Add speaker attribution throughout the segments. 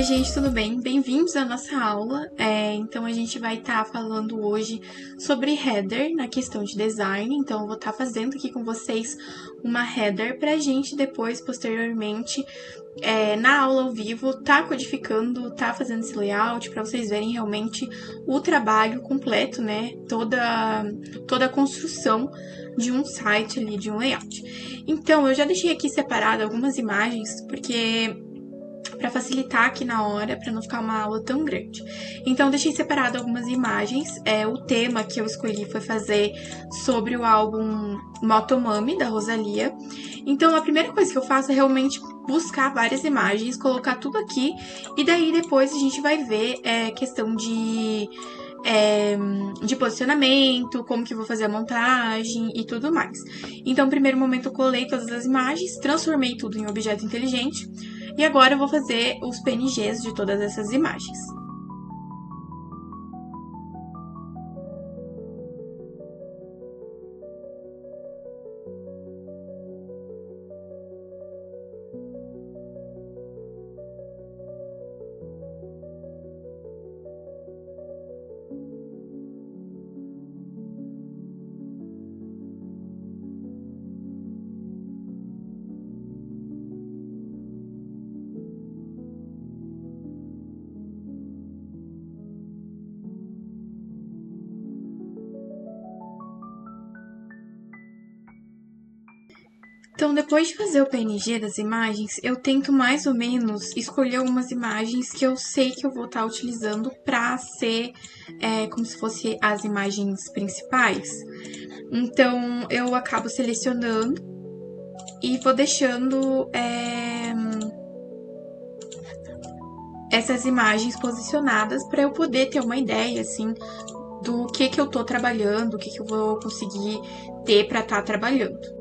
Speaker 1: gente, tudo bem? Bem-vindos à nossa aula. Então, a gente vai estar falando hoje sobre header na questão de design. Então, eu vou estar fazendo aqui com vocês uma header para a gente depois, posteriormente, na aula ao vivo, tá codificando, tá fazendo esse layout para vocês verem realmente o trabalho completo, né? Toda a construção de um site ali, de um layout. Então, eu já deixei aqui separado algumas imagens, porque para facilitar aqui na hora, para não ficar uma aula tão grande. Então, deixei separado algumas imagens. O tema que eu escolhi foi fazer sobre o álbum Motomami, da Rosalía. Então, a primeira coisa que eu faço é realmente buscar várias imagens, colocar tudo aqui, e daí depois a gente vai ver questão de posicionamento, como que eu vou fazer a montagem e tudo mais. Então, no primeiro momento, eu colei todas as imagens, transformei tudo em objeto inteligente, e agora eu vou fazer os PNGs de todas essas imagens. Então, depois de fazer o PNG das imagens, eu tento mais ou menos escolher algumas imagens que eu sei que eu vou estar utilizando para ser como se fossem as imagens principais. Então, eu acabo selecionando e vou deixando essas imagens posicionadas para eu poder ter uma ideia, assim, do que eu tô trabalhando, o que eu vou conseguir ter para estar trabalhando.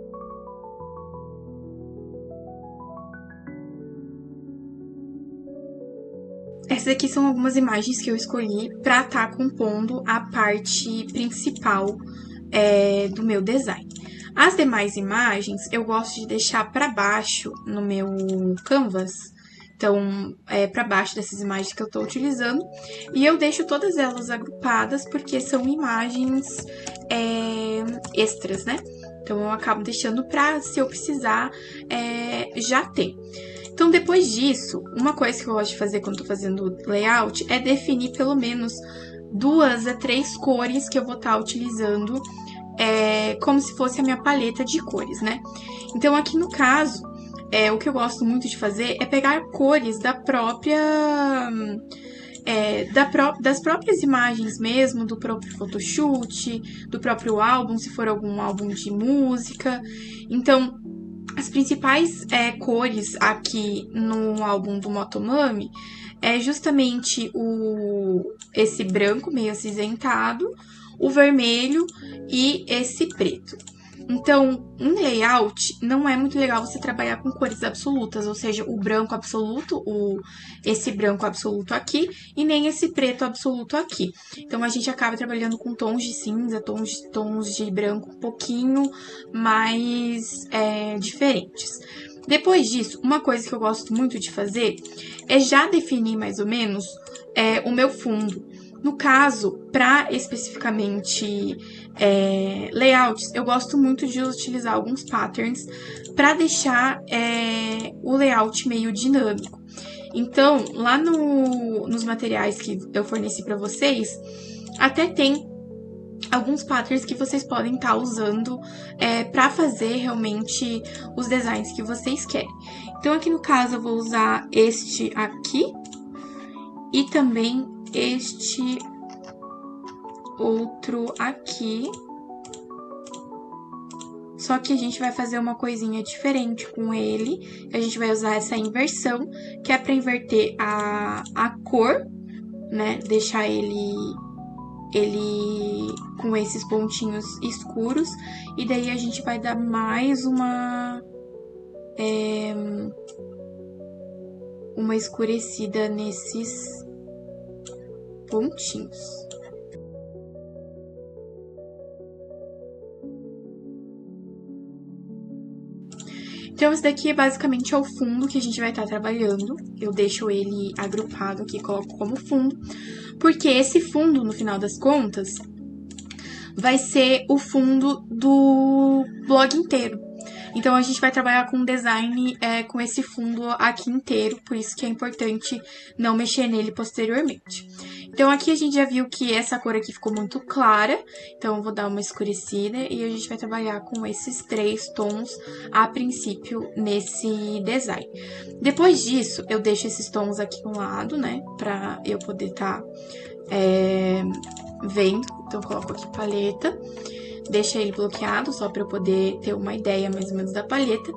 Speaker 1: Essas aqui são algumas imagens que eu escolhi para estar compondo a parte principal do meu design. As demais imagens eu gosto de deixar para baixo no meu canvas, então para baixo dessas imagens que eu estou utilizando, e eu deixo todas elas agrupadas porque são imagens extras, né? Então eu acabo deixando para, se eu precisar, já ter. Então, depois disso, uma coisa que eu gosto de fazer quando estou fazendo layout é definir pelo menos 2 a 3 cores que eu vou estar utilizando, como se fosse a minha paleta de cores, né? Então, aqui no caso, o que eu gosto muito de fazer é pegar cores da própria. Das próprias imagens mesmo, do próprio photoshoot, do próprio álbum, se for algum álbum de música. Então, as principais cores aqui no álbum do Motomami é justamente esse branco meio acinzentado, o vermelho e esse preto. Então, em layout, não é muito legal você trabalhar com cores absolutas, ou seja, o branco absoluto, esse branco absoluto aqui, e nem esse preto absoluto aqui. Então, a gente acaba trabalhando com tons de cinza, tons de branco um pouquinho mais diferentes. Depois disso, uma coisa que eu gosto muito de fazer é já definir mais ou menos o meu fundo. No caso, para especificamente layouts, eu gosto muito de utilizar alguns patterns para deixar o layout meio dinâmico. Então, lá nos materiais que eu forneci para vocês, até tem alguns patterns que vocês podem estar usando para fazer realmente os designs que vocês querem. Então, aqui no caso, eu vou usar este aqui e também este outro aqui. Só que a gente vai fazer uma coisinha diferente com ele. A gente vai usar essa inversão, que é para inverter a cor, né? Deixar ele com esses pontinhos escuros. E daí a gente vai dar mais uma escurecida nesses pontinhos. Então, esse daqui é basicamente o fundo que a gente vai estar trabalhando. Eu deixo ele agrupado aqui, coloco como fundo, porque esse fundo, no final das contas, vai ser o fundo do blog inteiro. Então, a gente vai trabalhar com design com esse fundo aqui inteiro, por isso que é importante não mexer nele posteriormente. Então, aqui a gente já viu que essa cor aqui ficou muito clara, então eu vou dar uma escurecida e a gente vai trabalhar com esses 3 tons a princípio nesse design. Depois disso, eu deixo esses tons aqui de um lado, né, pra eu poder estar vendo. Então, eu coloco aqui paleta. Deixa ele bloqueado, só para eu poder ter uma ideia mais ou menos da paleta.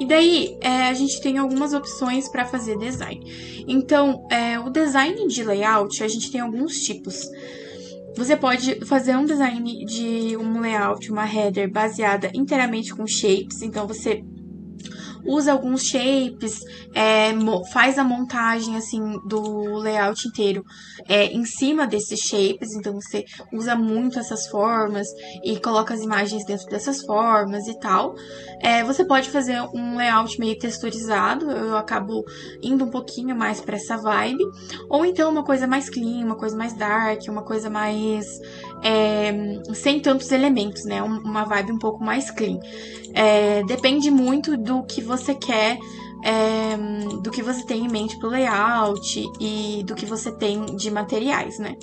Speaker 1: E daí, a gente tem algumas opções para fazer design. Então, o design de layout, a gente tem alguns tipos. Você pode fazer um design de um layout, uma header baseada inteiramente com shapes. Então, você usa alguns shapes, faz a montagem, assim, do layout inteiro em cima desses shapes. Então, você usa muito essas formas e coloca as imagens dentro dessas formas e tal. Você pode fazer um layout meio texturizado, eu acabo indo um pouquinho mais pra essa vibe. Ou então, uma coisa mais clean, uma coisa mais dark, uma coisa mais sem tantos elementos, né? Uma vibe um pouco mais clean. Depende muito do que você quer, do que você tem em mente pro layout e do que você tem de materiais, né?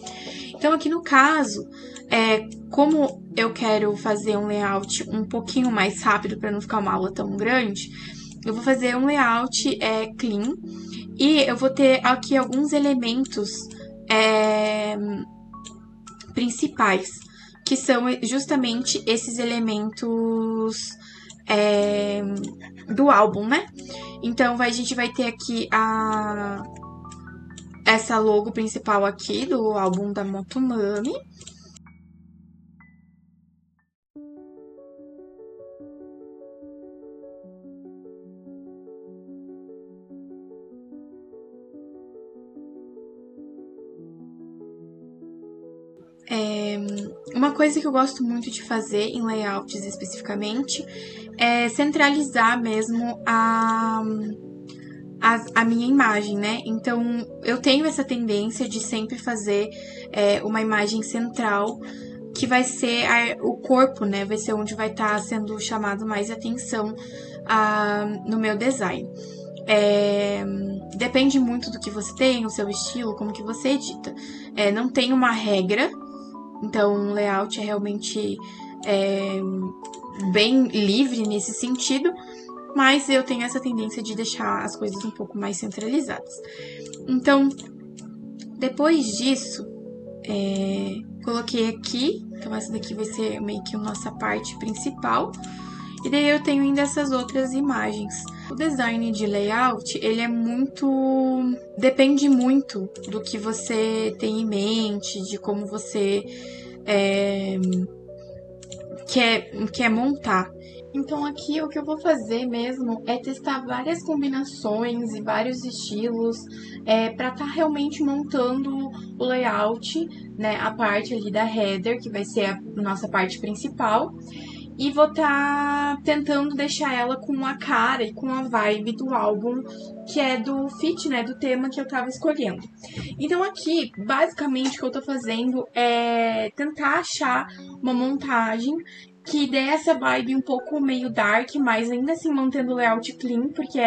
Speaker 1: Então, aqui no caso, como eu quero fazer um layout um pouquinho mais rápido para não ficar uma aula tão grande, eu vou fazer um layout clean e eu vou ter aqui alguns elementos principais, que são justamente esses elementos do álbum, né? Então, a gente vai ter aqui essa logo principal aqui do álbum da Motomami. Uma coisa que eu gosto muito de fazer em layouts especificamente é centralizar mesmo a minha imagem, né? Então, eu tenho essa tendência de sempre fazer uma imagem central, que vai ser o corpo, né? Vai ser onde vai estar sendo chamado mais atenção no meu design. Depende muito do que você tem, o seu estilo, como que você edita. Não tem uma regra, então o layout é realmente bem livre nesse sentido, mas eu tenho essa tendência de deixar as coisas um pouco mais centralizadas. Então, depois disso, coloquei aqui, então essa daqui vai ser meio que a nossa parte principal, e daí eu tenho ainda essas outras imagens. O design de layout, ele depende muito do que você tem em mente, de como você quer montar. Então, aqui o que eu vou fazer mesmo é testar várias combinações e vários estilos para estar realmente montando o layout, né? A parte ali da header, que vai ser a nossa parte principal. E vou estar tentando deixar ela com a cara e com a vibe do álbum, que é do fit, né? Do tema que eu tava escolhendo. Então aqui, basicamente, o que eu tô fazendo é tentar achar uma montagem que dê essa vibe um pouco meio dark, mas ainda assim mantendo o layout clean, porque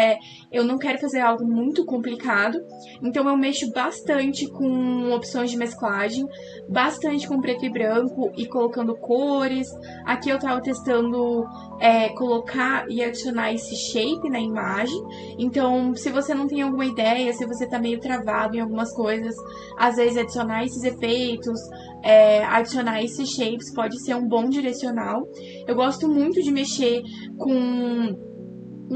Speaker 1: eu não quero fazer algo muito complicado. Então eu mexo bastante com opções de mesclagem, bastante com preto e branco e colocando cores. Aqui eu tava testando colocar e adicionar esse shape na imagem. Então, se você não tem alguma ideia, se você tá meio travado em algumas coisas, às vezes adicionar esses efeitos, adicionar esses shapes pode ser um bom direcional. Eu gosto muito de mexer com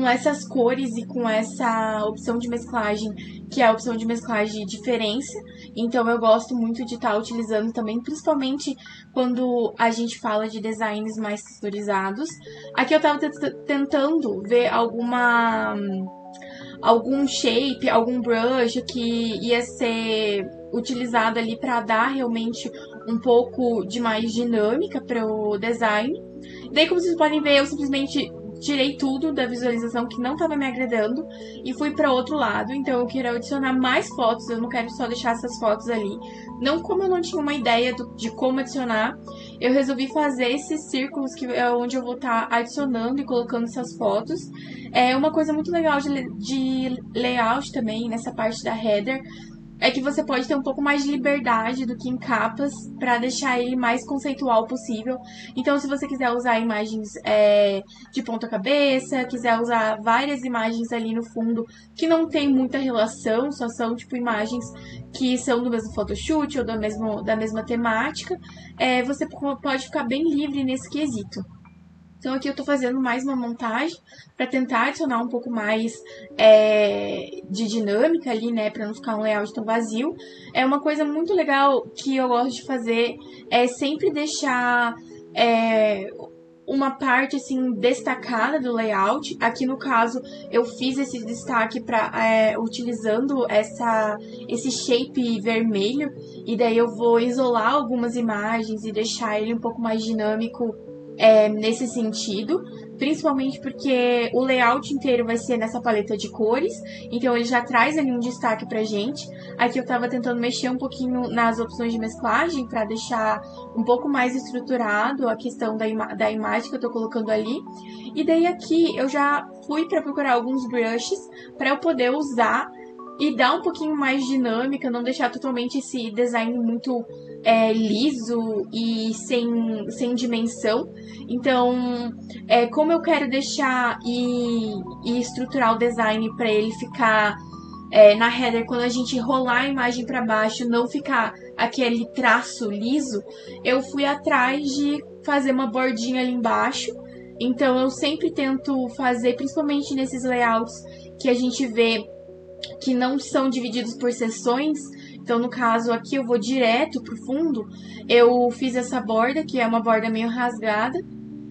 Speaker 1: essas cores e com essa opção de mesclagem, que é a opção de mesclagem de diferença. Então eu gosto muito de estar utilizando também, principalmente quando a gente fala de designs mais texturizados. Aqui eu tava tentando ver algum shape, algum brush que ia ser utilizado ali para dar realmente um pouco de mais dinâmica para o design. Daí, como vocês podem ver, eu simplesmente tirei tudo da visualização que não estava me agradando e fui para outro lado. Então eu quero adicionar mais fotos, eu não quero só deixar essas fotos ali. Não, como eu não tinha uma ideia de como adicionar, eu resolvi fazer esses círculos que é onde eu vou estar adicionando e colocando essas fotos. É uma coisa muito legal de layout também, nessa parte da header, é que você pode ter um pouco mais de liberdade do que em capas para deixar ele mais conceitual possível. Então, se você quiser usar imagens de ponta cabeça, quiser usar várias imagens ali no fundo que não tem muita relação, só são tipo imagens que são do mesmo photoshoot ou da mesma temática, você pode ficar bem livre nesse quesito. Então aqui eu tô fazendo mais uma montagem para tentar adicionar um pouco mais de dinâmica ali, né, para não ficar um layout tão vazio. É uma coisa muito legal que eu gosto de fazer, é sempre deixar uma parte assim destacada do layout. Aqui no caso eu fiz esse destaque utilizando esse shape vermelho, e daí eu vou isolar algumas imagens e deixar ele um pouco mais dinâmico nesse sentido, principalmente porque o layout inteiro vai ser nessa paleta de cores, então ele já traz ali um destaque pra gente. Aqui eu tava tentando mexer um pouquinho nas opções de mesclagem para deixar um pouco mais estruturado a questão da imagem que eu tô colocando ali. E daí aqui eu já fui para procurar alguns brushes para eu poder usar e dar um pouquinho mais de dinâmica, não deixar totalmente esse design muito liso e sem dimensão. Então, como eu quero deixar e estruturar o design para ele ficar na header, quando a gente rolar a imagem para baixo, não ficar aquele traço liso, eu fui atrás de fazer uma bordinha ali embaixo. Então, eu sempre tento fazer, principalmente nesses layouts que a gente vê que não são divididos por seções. Então, no caso aqui, eu vou direto pro fundo. Eu fiz essa borda, que é uma borda meio rasgada,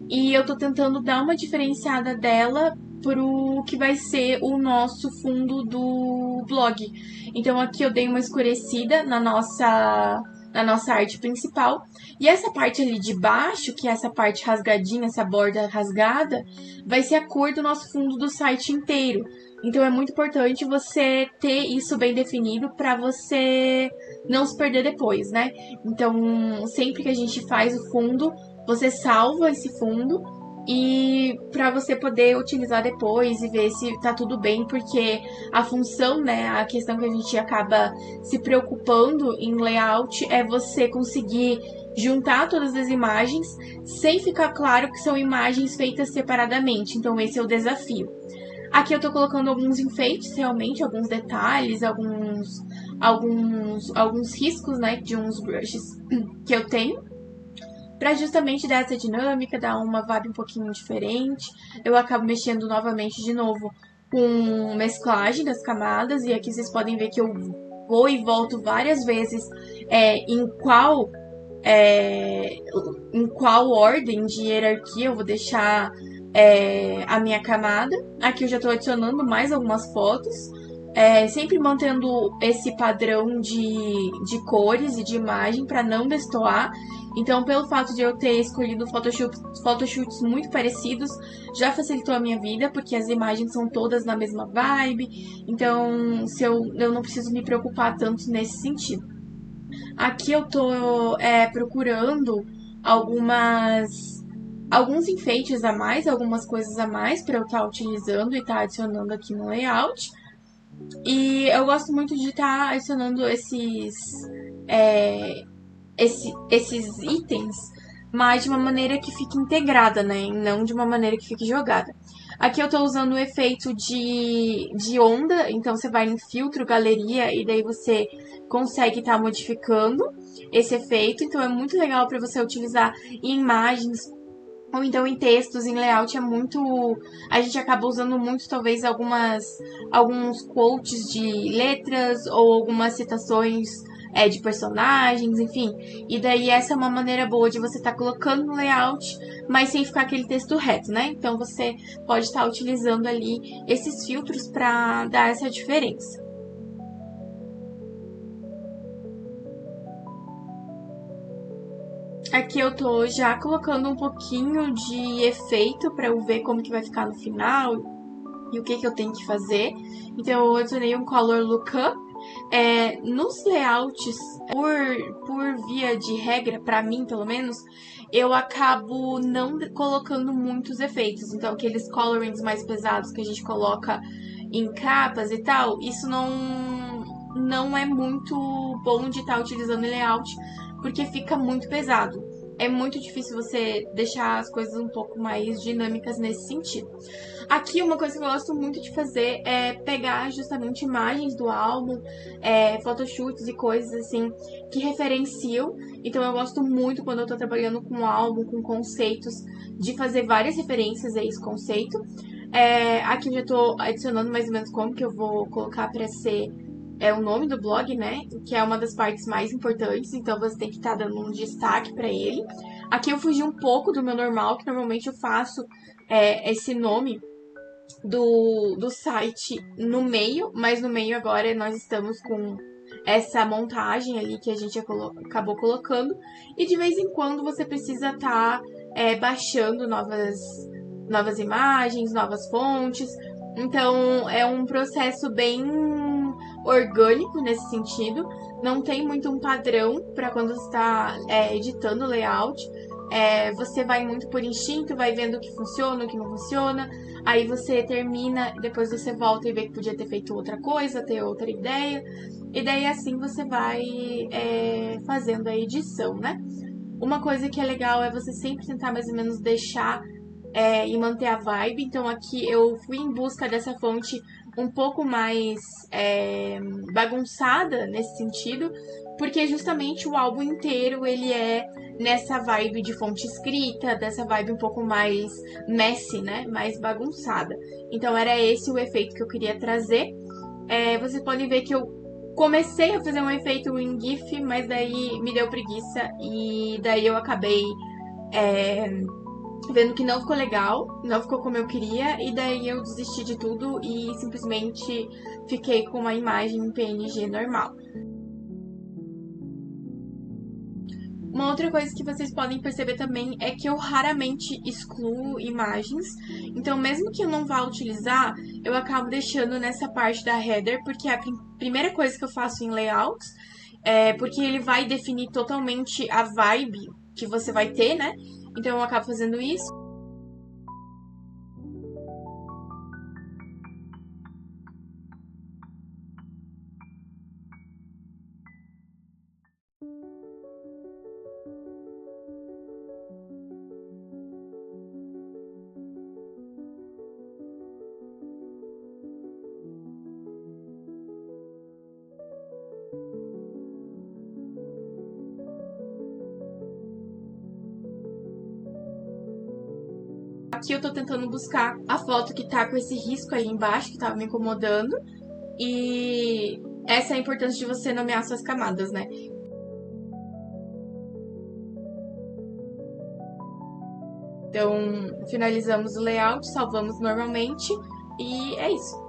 Speaker 1: e eu tô tentando dar uma diferenciada dela pro que vai ser o nosso fundo do blog. Então, aqui eu dei uma escurecida na nossa arte principal. E essa parte ali de baixo, que é essa parte rasgadinha, essa borda rasgada, vai ser a cor do nosso fundo do site inteiro. Então é muito importante você ter isso bem definido para você não se perder depois, né? Então, sempre que a gente faz o fundo, você salva esse fundo e para você poder utilizar depois e ver se tá tudo bem, porque a função, né, a questão que a gente acaba se preocupando em layout é você conseguir juntar todas as imagens sem ficar claro que são imagens feitas separadamente. Então esse é o desafio. Aqui eu tô colocando alguns enfeites, realmente, alguns detalhes, alguns riscos, né, de uns brushes que eu tenho, pra justamente dar essa dinâmica, dar uma vibe um pouquinho diferente. Eu acabo mexendo novamente de novo com mesclagem das camadas, e aqui vocês podem ver que eu vou e volto várias vezes em qual ordem de hierarquia eu vou deixar a minha camada. Aqui eu já estou adicionando mais algumas fotos, sempre mantendo esse padrão de cores e de imagem para não destoar. Então, pelo fato de eu ter escolhido photoshoots muito parecidos, já facilitou a minha vida, porque as imagens são todas na mesma vibe. Então, eu não preciso me preocupar tanto nesse sentido. Aqui eu tô procurando alguns enfeites a mais, algumas coisas a mais para eu estar utilizando e estar adicionando aqui no layout. E eu gosto muito de estar adicionando esses itens, mas de uma maneira que fique integrada, né? E não de uma maneira que fique jogada. Aqui eu tô usando o efeito de onda, então você vai em filtro, galeria, e daí você consegue estar modificando esse efeito. Então é muito legal para você utilizar em imagens, ou então em textos, em layout a gente acaba usando muito, talvez, alguns quotes de letras ou algumas citações de personagens, enfim. E daí essa é uma maneira boa de você estar colocando no layout, mas sem ficar aquele texto reto, né? Então você pode estar utilizando ali esses filtros para dar essa diferença. Aqui eu tô já colocando um pouquinho de efeito pra eu ver como que vai ficar no final e o que que eu tenho que fazer. Então eu adicionei um Color Lookup. Nos layouts, por via de regra, pra mim pelo menos, eu acabo não colocando muitos efeitos. Então aqueles colorings mais pesados que a gente coloca em capas e tal, isso não é muito bom de estar utilizando em layout, porque fica muito pesado. É muito difícil você deixar as coisas um pouco mais dinâmicas nesse sentido. Aqui, uma coisa que eu gosto muito de fazer é pegar justamente imagens do álbum, photoshoots e coisas assim que referenciam. Então, eu gosto muito quando eu tô trabalhando com um álbum, com conceitos, de fazer várias referências a esse conceito. Aqui eu já tô adicionando mais ou menos como que eu vou colocar pra ser o nome do blog, né? Que é uma das partes mais importantes, então você tem que estar dando um destaque pra ele. Aqui eu fugi um pouco do meu normal, que normalmente eu faço esse nome do site no meio, mas no meio agora nós estamos com essa montagem ali que a gente acabou colocando, e de vez em quando você precisa estar baixando novas imagens, novas fontes. Então é um processo bem orgânico nesse sentido. Não tem muito um padrão para quando você está editando o layout. Você vai muito por instinto, vai vendo o que funciona, o que não funciona. Aí você termina, depois você volta e vê que podia ter feito outra coisa, ter outra ideia. E daí assim você vai fazendo a edição, né? Uma coisa que é legal é você sempre tentar mais ou menos deixar e manter a vibe. Então aqui eu fui em busca dessa fonte um pouco mais bagunçada nesse sentido, porque justamente o álbum inteiro ele é nessa vibe de fonte escrita, dessa vibe um pouco mais messy, né? Mais bagunçada. Então era esse o efeito que eu queria trazer. Vocês podem ver que eu comecei a fazer um efeito em GIF, mas daí me deu preguiça e daí eu acabei vendo que não ficou legal, não ficou como eu queria, e daí eu desisti de tudo e simplesmente fiquei com uma imagem em PNG normal. Uma outra coisa que vocês podem perceber também é que eu raramente excluo imagens. Então, mesmo que eu não vá utilizar, eu acabo deixando nessa parte da header, porque é a primeira coisa que eu faço em layouts, porque ele vai definir totalmente a vibe que você vai ter, né? Então, eu acabo fazendo isso. Aqui eu tô tentando buscar a foto que tá com esse risco ali embaixo, que tava me incomodando. E essa é a importância de você nomear suas camadas, né? Então, finalizamos o layout, salvamos normalmente e é isso.